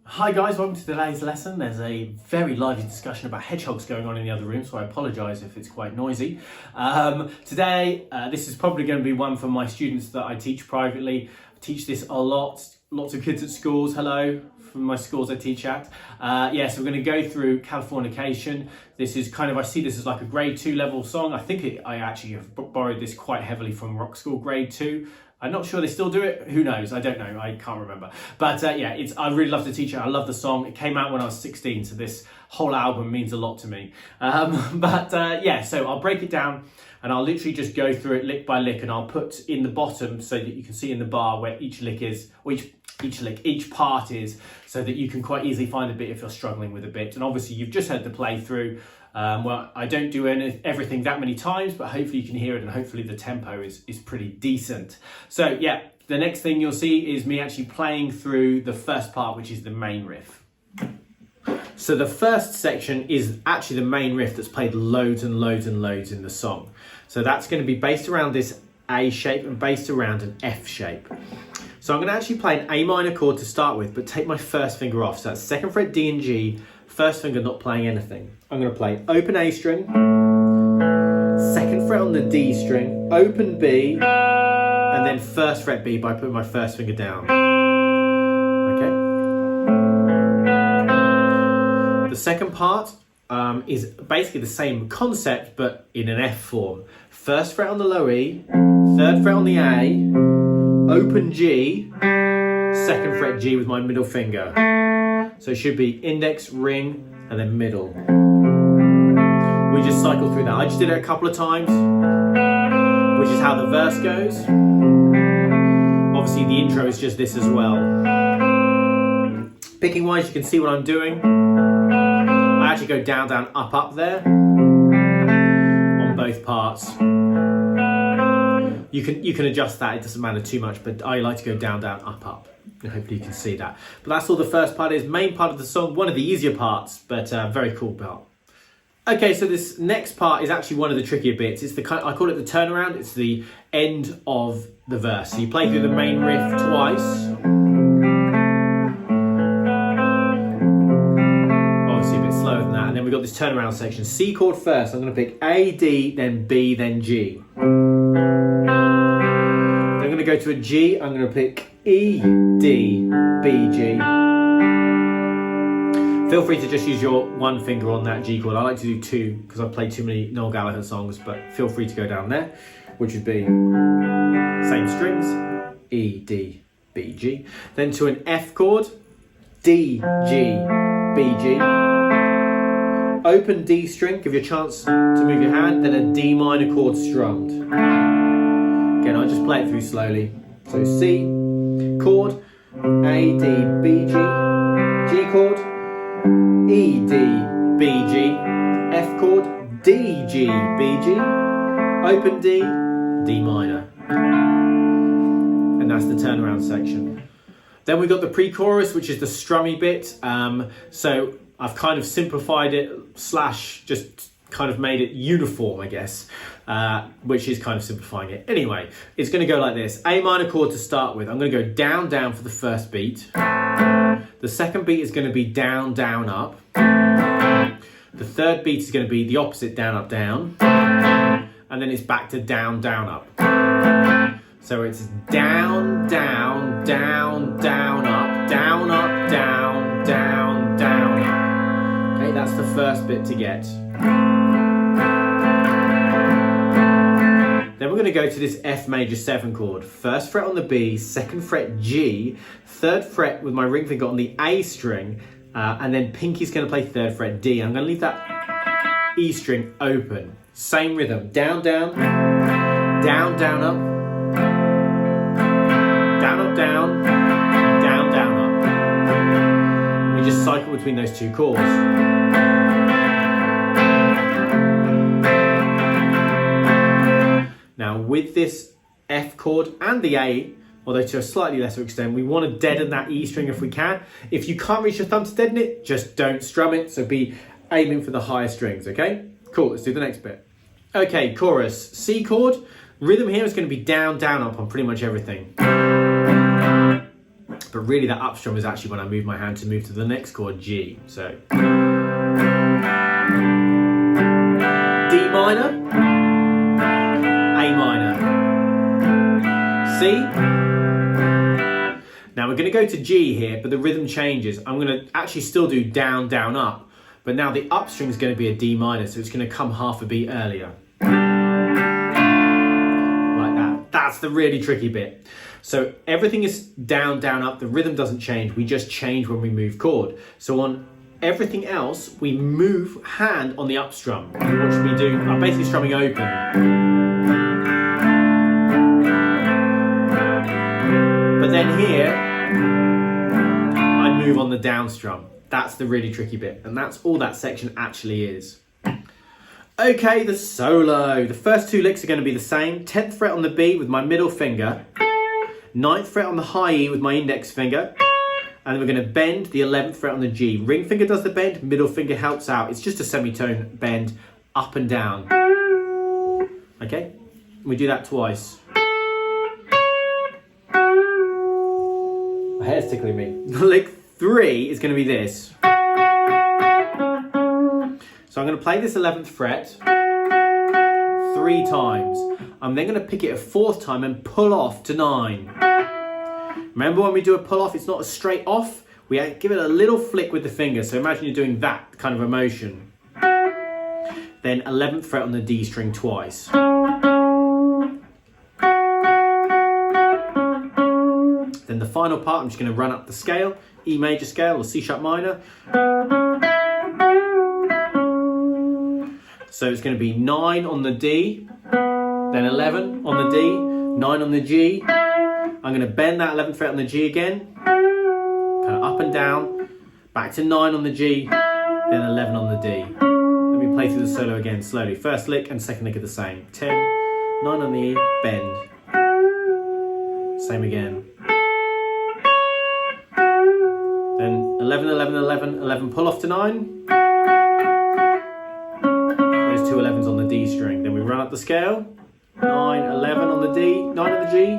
Hi guys, welcome to today's lesson. There's a very lively discussion about hedgehogs going on in the other room, so I apologise if it's quite noisy. Today, this is probably going to be one for my students that I teach privately. I teach this a lot, lots of kids at schools. Hello, from my schools I teach at. So we're going to go through Californication. This is kind of, I see this as like a grade 2 level song. I actually have borrowed this quite heavily from rock school grade 2. I'm not sure they still do it. Who knows? I don't know. I can't remember. But I really love to teach it. I love the song. It came out when I was 16, so this whole album means a lot to me. So I'll break it down and I'll literally just go through it lick by lick, and I'll put in the bottom so that you can see in the bar where each lick is, or each part is, so that you can quite easily find a bit if you're struggling with a bit. And obviously you've just heard the playthrough. I don't do everything that many times, but hopefully you can hear it, and hopefully the tempo is pretty decent. So yeah, the next thing you'll see is me actually playing through the first part, which is the main riff. So the first section is actually the main riff that's played loads and loads and loads in the song. So that's going to be based around this A shape and based around an F shape. So I'm going to actually play an A minor chord to start with, but take my first finger off. So that's 2nd fret D and G, first finger not playing anything. I'm going to play open A string, 2nd fret on the D string, open B, and then 1st fret B by putting my first finger down. Okay. The second part is basically the same concept, but in an F form. 1st fret on the low E, 3rd fret on the A, open G, 2nd fret G with my middle finger. So it should be index, ring, and then middle. We just cycle through that. I just did it a couple of times, which is how the verse goes. Obviously the intro is just this as well. Picking wise, you can see what I'm doing. I actually go down, down, up, up there on both parts. You can adjust that, it doesn't matter too much, but I like to go down, down, up, up. And hopefully you can see that. But that's all the first part is. Main part of the song, one of the easier parts, but very cool part. Okay, so this next part is actually one of the trickier bits. It's I call it the turnaround. It's the end of the verse. So you play through the main riff twice. Obviously a bit slower than that. And then we've got this turnaround section. C chord first. I'm going to pick A, D, then B, then G. Then I'm going to go to a G. I'm going to pick E, D, B, G. Feel free to just use your one finger on that G chord. I like to do two because I've played too many Noel Gallagher songs, but feel free to go down there, which would be same strings, E, D, B, G. Then to an F chord, D, G, B, G. Open D string, give you a chance to move your hand, then a D minor chord strummed. Again, I'll just play it through slowly. So C chord, A, D, B, G, G chord, E, D, B, G, F chord, D, G, B, G, open D, D minor. And that's the turnaround section. Then we've got the pre-chorus, which is the strummy bit. So I've kind of simplified it / just kind of made it uniform, I guess, which is kind of simplifying it. Anyway, it's going to go like this. A minor chord to start with. I'm going to go down, down for the first beat. The second beat is going to be down, down, up. The third beat is going to be the opposite, down, up, down. And then it's back to down, down, up. So it's down, down, down, down, up, down, up, down, down, down, up. Okay, that's the first bit to get. Then we're going to go to this F major 7 chord. 1st fret on the B, 2nd fret G, 3rd fret with my ring finger on the A string, and then pinky's going to play 3rd fret D. I'm going to leave that E string open. Same rhythm. Down, down, down, down, up, down, up, down, down, down, up. We just cycle between those two chords. Now with this F chord and the A, although to a slightly lesser extent, we want to deaden that E string if we can. If you can't reach your thumb to deaden it, just don't strum it. So be aiming for the higher strings, okay? Cool, let's do the next bit. Okay, chorus, C chord. Rhythm here is going to be down, down, up on pretty much everything. But really that up strum is actually when I move my hand to move to the next chord, G. So D minor, A minor, C. Now we're going to go to G here, but the rhythm changes. I'm going to actually still do down, down, up, but now the up string is going to be a D minor, so it's going to come half a beat earlier. Like that. That's the really tricky bit. So everything is down, down, up. The rhythm doesn't change. We just change when we move chord. So on everything else, we move hand on the up strum. What should we do? I'm basically strumming open. But then here, I move on the down strum. That's the really tricky bit. And that's all that section actually is. Okay, the solo. The first two licks are going to be the same. 10th fret on the B with my middle finger. 9th fret on the high E with my index finger. And then we're going to bend the 11th fret on the G. Ring finger does the bend, middle finger helps out. It's just a semitone bend up and down. Okay, we do that twice. My hair's tickling me. Lick 3 is going to be this. So I'm going to play this 11th fret 3 times. I'm then going to pick it a 4th time and pull off to 9. Remember when we do a pull off, it's not a straight off. We give it a little flick with the finger. So imagine you're doing that kind of a motion. Then 11th fret on the D string twice. Then the final part, I'm just going to run up the scale, E major scale or C sharp minor. So it's going to be 9 on the D, then 11 on the D, 9 on the G. I'm going to bend that 11th fret on the G again, kind of up and down, back to 9 on the G, then 11 on the D. Let me play through the solo again slowly. First lick and second lick are the same. 10, 9 on the E, bend. Same again. Then 11, 11, 11, 11, pull off to 9. Those 2 11s on the D string. Then we run up the scale. 9, 11 on the D, 9 on the G.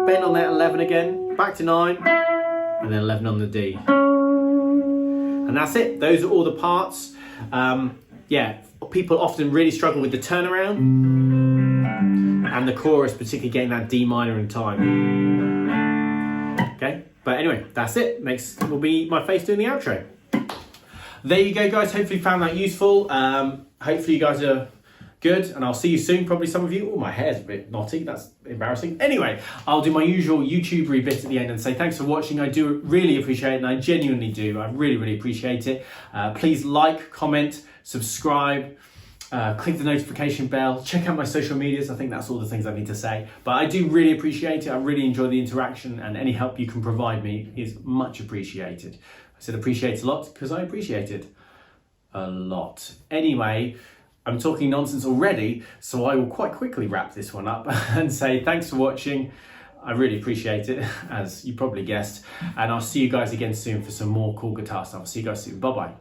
Bend on that 11 again, back to 9, and then 11 on the D. And that's it. Those are all the parts. Yeah, people often really struggle with the turnaround and the chorus, particularly getting that D minor in time. Okay, but anyway, that's it. Next will be my face doing the outro. There you go, guys. Hopefully you found that useful. Hopefully you guys are good, and I'll see you soon. Probably some of you. Oh, my hair's a bit knotty. That's embarrassing. Anyway, I'll do my usual YouTubery bit at the end and say thanks for watching. I do really appreciate it, and I genuinely do. I really, really appreciate it. Please like, comment, subscribe, click the notification bell, check out my social medias. I think that's all the things I need to say. But I do really appreciate it. I really enjoy the interaction, and any help you can provide me is much appreciated. I said appreciate a lot because I appreciate it a lot. Anyway, I'm talking nonsense already, so I will quite quickly wrap this one up and say thanks for watching. I really appreciate it, as you probably guessed, and I'll see you guys again soon for some more cool guitar stuff. See you guys soon. Bye-bye.